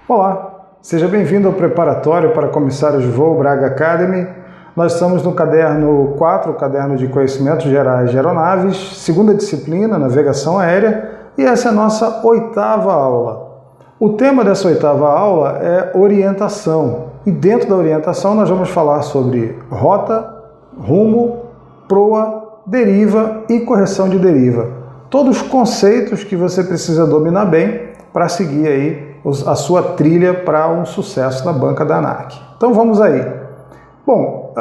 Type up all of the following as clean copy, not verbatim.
Olá, seja bem-vindo ao preparatório para comissários de voo Braga Academy. Nós estamos no caderno 4, o caderno de conhecimentos gerais de aeronaves, segunda disciplina, navegação aérea, e essa é a nossa 8ª aula. O tema dessa 8ª aula é orientação, e dentro da orientação nós vamos falar sobre rota, rumo, proa, deriva e correção de deriva. Todos os conceitos que você precisa dominar bem para seguir aí a sua trilha para um sucesso na banca da ANAC. Então vamos aí. Bom,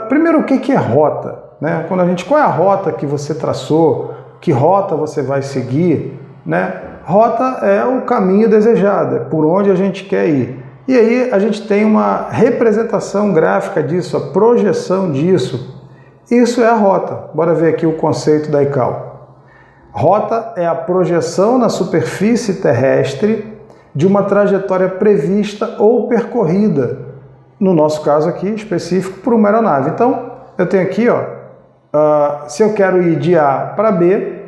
primeiro o que é rota? Né? Qual é a rota que você traçou? Que rota você vai seguir? Né? Rota é o caminho desejado, é por onde a gente quer ir. E aí a gente tem uma representação gráfica disso, a projeção disso. Isso é a rota. Bora ver aqui o conceito da ICAO. Rota é a projeção na superfície terrestre de uma trajetória prevista ou percorrida, no nosso caso aqui específico, por uma aeronave. Então, eu tenho aqui, se eu quero ir de A para B,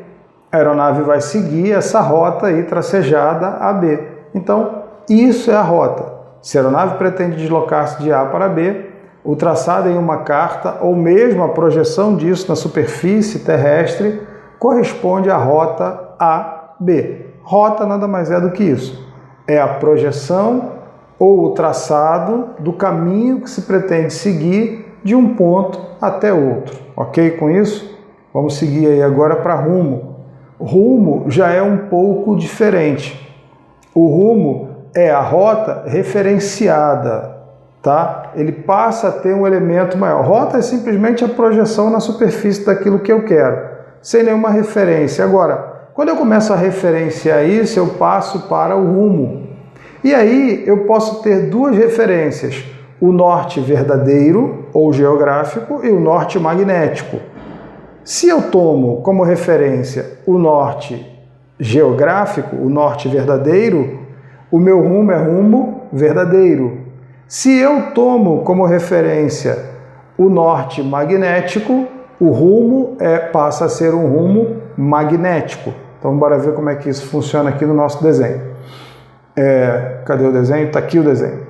a aeronave vai seguir essa rota aí tracejada a B. Então, isso é a rota. Se a aeronave pretende deslocar-se de A para B, o traçado em uma carta, ou mesmo a projeção disso na superfície terrestre, corresponde à rota AB. Rota nada mais é do que isso. É a projeção ou o traçado do caminho que se pretende seguir de um ponto até outro. Ok com isso? Vamos seguir aí agora para rumo. Rumo já é um pouco diferente. O rumo é a rota referenciada, tá? Ele passa a ter um elemento maior. Rota é simplesmente a projeção na superfície daquilo que eu quero, sem nenhuma referência. Agora, quando eu começo a referenciar isso, eu passo para o rumo. E aí eu posso ter duas referências, o norte verdadeiro ou geográfico e o norte magnético. Se eu tomo como referência o norte geográfico, o norte verdadeiro, o meu rumo é rumo verdadeiro. Se eu tomo como referência o norte magnético, o rumo passa a ser um rumo magnético. Então, bora ver como é que isso funciona aqui no nosso desenho. Cadê o desenho? Está aqui o desenho.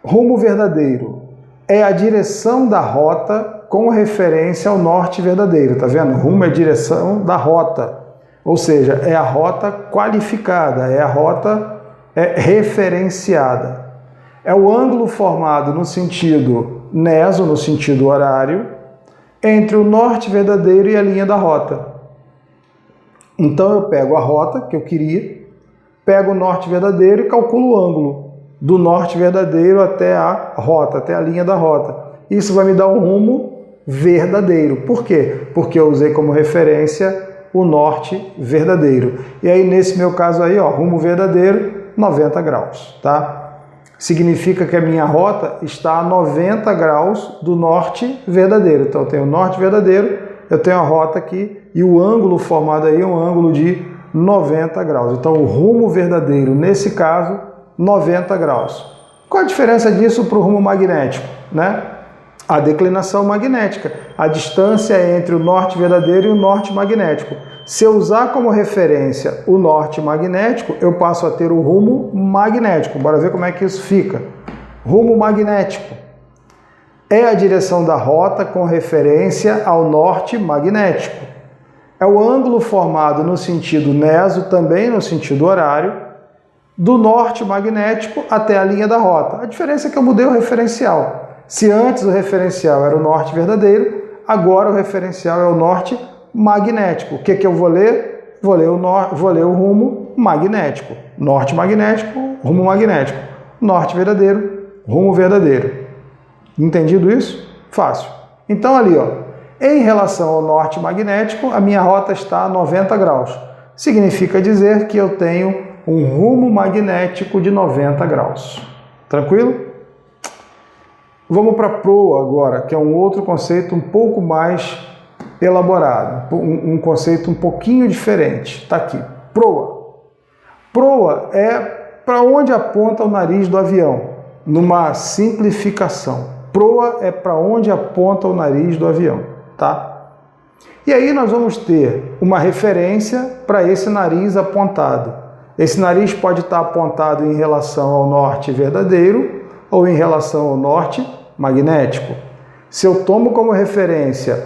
Rumo verdadeiro é a direção da rota com referência ao norte verdadeiro. Tá vendo? Rumo é a direção da rota. Ou seja, é a rota qualificada, é a rota referenciada. É o ângulo formado no sentido neso, no sentido horário, entre o norte verdadeiro e a linha da rota. Então eu pego a rota que eu queria, pego o norte verdadeiro e calculo o ângulo do norte verdadeiro até a rota, até a linha da rota. Isso vai me dar um rumo verdadeiro. Por quê? Porque eu usei como referência o norte verdadeiro. E aí nesse meu caso aí, rumo verdadeiro, 90 graus, tá? Significa que a minha rota está a 90 graus do norte verdadeiro. Então eu tenho o norte verdadeiro, eu tenho a rota aqui e o ângulo formado aí é um ângulo de 90 graus. Então o rumo verdadeiro, nesse caso, 90 graus. Qual a diferença disso para o rumo magnético? Né? A declinação magnética, a distância entre o norte verdadeiro e o norte magnético. Se eu usar como referência o norte magnético, eu passo a ter o rumo magnético. Bora ver como é que isso fica. Rumo magnético é a direção da rota com referência ao norte magnético. É o ângulo formado no sentido neso, também no sentido horário, do norte magnético até a linha da rota. A diferença é que eu mudei o referencial. Se antes o referencial era o norte verdadeiro, agora o referencial é o norte magnético. O que eu vou ler? Vou ler o rumo magnético. Norte magnético, rumo magnético. Norte verdadeiro, rumo verdadeiro. Entendido isso? Fácil. Então ali, em relação ao norte magnético, a minha rota está a 90 graus. Significa dizer que eu tenho um rumo magnético de 90 graus. Tranquilo? Vamos para a proa agora, que é um outro conceito um pouco mais elaborado, um conceito um pouquinho diferente. Está aqui, proa. Proa é para onde aponta o nariz do avião, numa simplificação. Proa é para onde aponta o nariz do avião, tá? E aí nós vamos ter uma referência para esse nariz apontado. Esse nariz pode estar apontado em relação ao norte verdadeiro ou em relação ao norte magnético. Se eu tomo como referência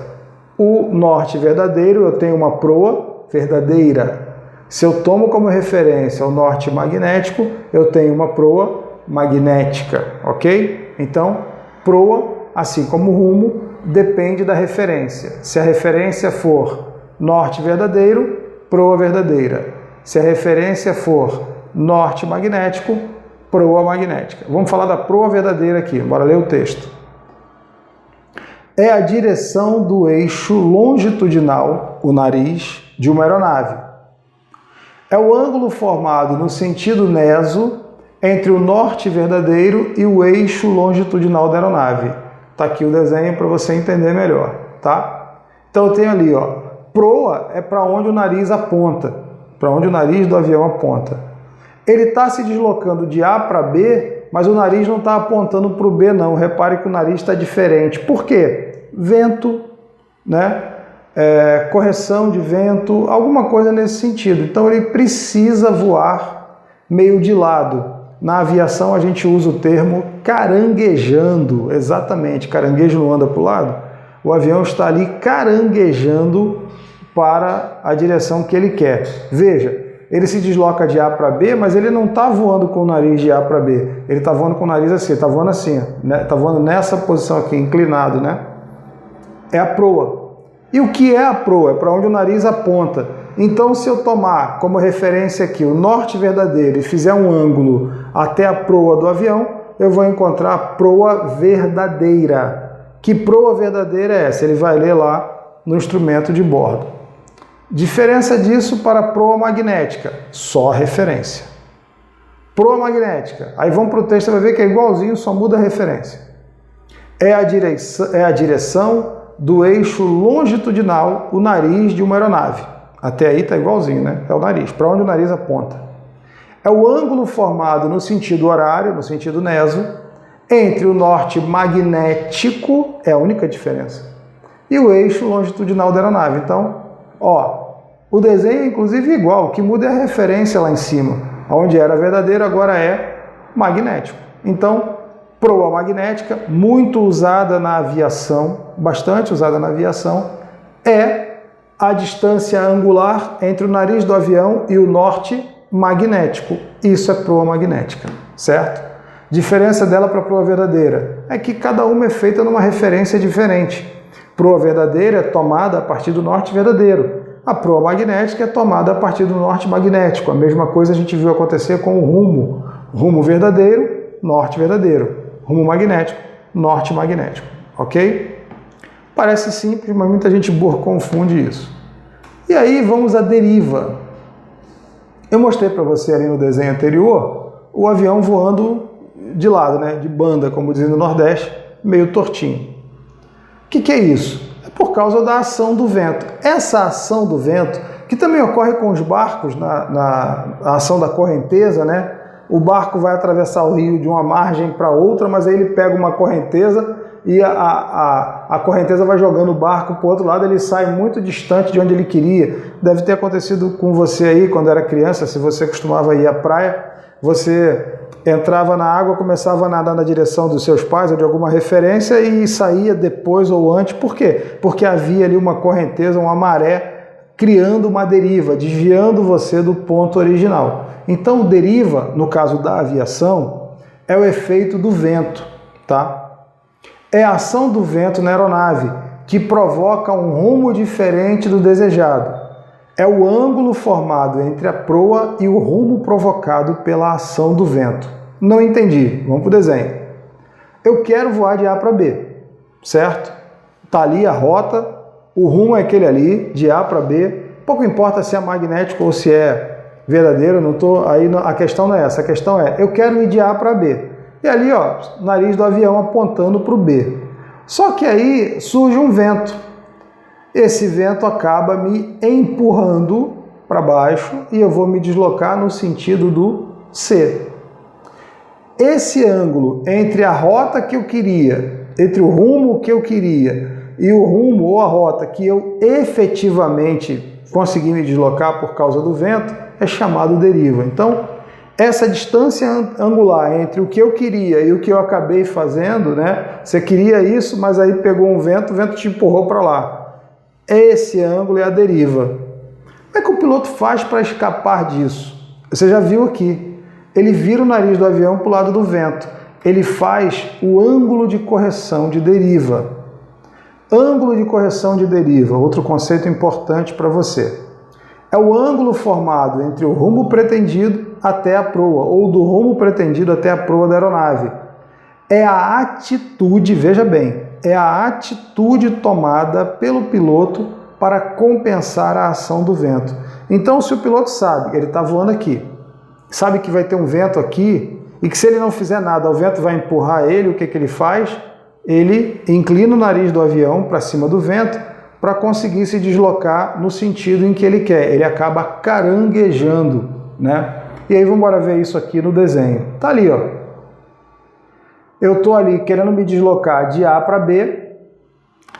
o norte verdadeiro, eu tenho uma proa verdadeira. Se eu tomo como referência o norte magnético, eu tenho uma proa magnética, ok? Então, proa, assim como rumo, depende da referência. Se a referência for norte verdadeiro, proa verdadeira. Se a referência for norte magnético, proa magnética. Vamos falar da proa verdadeira aqui, bora ler o texto. É a direção do eixo longitudinal, o nariz, de uma aeronave. É o ângulo formado no sentido neso entre o norte verdadeiro e o eixo longitudinal da aeronave. Está aqui o desenho para você entender melhor, tá? Então eu tenho ali, ó, proa é para onde o nariz aponta, para onde o nariz do avião aponta. Ele está se deslocando de A para B, mas o nariz não está apontando para o B não. Repare que o nariz está diferente. Por quê? Vento, né? Correção de vento, alguma coisa nesse sentido. Então ele precisa voar meio de lado. Na aviação a gente usa o termo caranguejando, exatamente, caranguejo não anda para o lado. O avião está ali caranguejando para a direção que ele quer. Veja, ele se desloca de A para B, mas ele não está voando com o nariz de A para B. Ele está voando com o nariz assim, está voando assim, né? Está voando nessa posição aqui, inclinado, né? É a proa. E o que é a proa? É para onde o nariz aponta. Então, se eu tomar como referência aqui o norte verdadeiro e fizer um ângulo até a proa do avião, eu vou encontrar a proa verdadeira. Que proa verdadeira é essa? Ele vai ler lá no instrumento de bordo. Diferença disso para a proa magnética? Só referência. Proa magnética. Aí vamos para o texto e vai ver que é igualzinho, só muda a referência. É a direção do eixo longitudinal, o nariz de uma aeronave. Até aí está igualzinho, né? É o nariz, para onde o nariz aponta. É o ângulo formado no sentido horário, no sentido neso, entre o norte magnético, é a única diferença, e o eixo longitudinal da aeronave. Então, ó, o desenho inclusive é igual, o que muda é a referência lá em cima. Onde era verdadeiro, agora é magnético. Então, proa magnética, muito usada na aviação, bastante usada na aviação, é a distância angular entre o nariz do avião e o norte magnético. Isso é proa magnética, certo? Diferença dela para a proa verdadeira é que cada uma é feita numa referência diferente. Proa verdadeira é tomada a partir do norte verdadeiro. A proa magnética é tomada a partir do norte magnético. A mesma coisa a gente viu acontecer com o rumo. Rumo verdadeiro, norte verdadeiro. Rumo magnético, norte magnético. Ok? Parece simples, mas muita gente burra confunde isso. E aí vamos à deriva. Eu mostrei para você ali no desenho anterior o avião voando de lado, né? De banda, como dizem no Nordeste, meio tortinho. O que é isso? É por causa da ação do vento. Essa ação do vento, que também ocorre com os barcos, na ação da correnteza, né? O barco vai atravessar o rio de uma margem para outra, mas aí ele pega uma correnteza e a correnteza vai jogando o barco para o outro lado, ele sai muito distante de onde ele queria. Deve ter acontecido com você aí quando era criança, se você costumava ir à praia, você entrava na água, começava a nadar na direção dos seus pais ou de alguma referência e saía depois ou antes. Por quê? Porque havia ali uma correnteza, uma maré, criando uma deriva, desviando você do ponto original. Então, deriva, no caso da aviação, é o efeito do vento, tá? É a ação do vento na aeronave que provoca um rumo diferente do desejado. É o ângulo formado entre a proa e o rumo provocado pela ação do vento. Não entendi. Vamos para o desenho. Eu quero voar de A para B, certo? Está ali a rota, o rumo é aquele ali, de A para B. Pouco importa se é magnético ou se é verdadeiro, não tô, aí a questão não é essa. A questão é, eu quero ir de A para B. E ali, ó, nariz do avião apontando para o B. Só que aí surge um vento. Esse vento acaba me empurrando para baixo e eu vou me deslocar no sentido do C. Esse ângulo entre a rota que eu queria, entre o rumo que eu queria e o rumo ou a rota que eu efetivamente conseguir me deslocar por causa do vento, é chamado deriva. Então, essa distância angular entre o que eu queria e o que eu acabei fazendo, né? Você queria isso, mas aí pegou um vento, o vento te empurrou para lá. Esse ângulo é a deriva. Como é que o piloto faz para escapar disso? Você já viu aqui. Ele vira o nariz do avião para o lado do vento. Ele faz o ângulo de correção de deriva. Ângulo de correção de deriva, outro conceito importante para você. É o ângulo formado entre o rumo pretendido até a proa, ou do rumo pretendido até a proa da aeronave. É a atitude, veja bem, é a atitude tomada pelo piloto para compensar a ação do vento. Então, se o piloto sabe, ele está voando aqui, sabe que vai ter um vento aqui, e que se ele não fizer nada, o vento vai empurrar ele, o que ele faz? Ele inclina o nariz do avião para cima do vento para conseguir se deslocar no sentido em que ele quer. Ele acaba caranguejando, né? E aí vamos embora ver isso aqui no desenho. Tá ali, ó. Eu estou ali querendo me deslocar de A para B,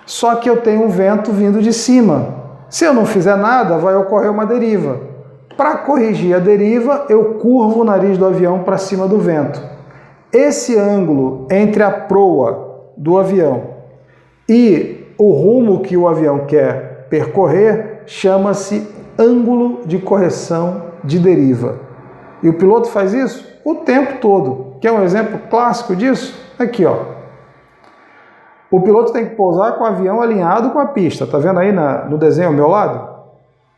só que eu tenho um vento vindo de cima. Se eu não fizer nada, vai ocorrer uma deriva. Para corrigir a deriva, eu curvo o nariz do avião para cima do vento. Esse ângulo entre a proa do avião e o rumo que o avião quer percorrer chama-se ângulo de correção de deriva. E o piloto faz isso o tempo todo. Quer um exemplo clássico disso? Aqui, ó. O piloto tem que pousar com o avião alinhado com a pista. Tá vendo aí no desenho ao meu lado?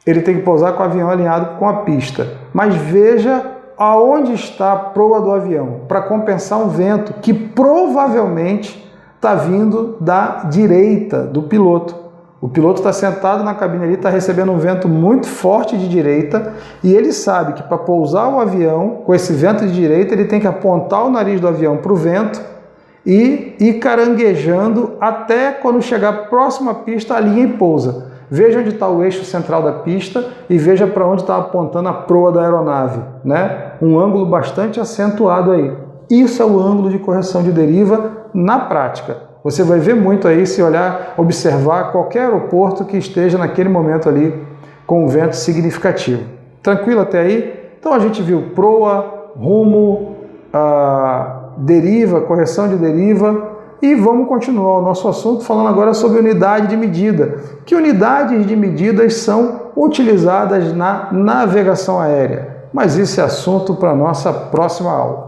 Ele tem que pousar com o avião alinhado com a pista. Mas veja aonde está a proa do avião, para compensar um vento que provavelmente está vindo da direita do piloto. O piloto está sentado na cabine ali, está recebendo um vento muito forte de direita e ele sabe que para pousar o avião com esse vento de direita, ele tem que apontar o nariz do avião para o vento e ir caranguejando até quando chegar próximo à pista, alinha e pousa. Veja onde está o eixo central da pista e veja para onde está apontando a proa da aeronave, né? Um ângulo bastante acentuado aí. Isso é o ângulo de correção de deriva na prática. Você vai ver muito aí se olhar, observar qualquer aeroporto que esteja naquele momento ali com um vento significativo. Tranquilo até aí? Então a gente viu proa, rumo, deriva, correção de deriva. E vamos continuar o nosso assunto falando agora sobre unidade de medida. Que unidades de medidas são utilizadas na navegação aérea? Mas isso é assunto para a nossa próxima aula.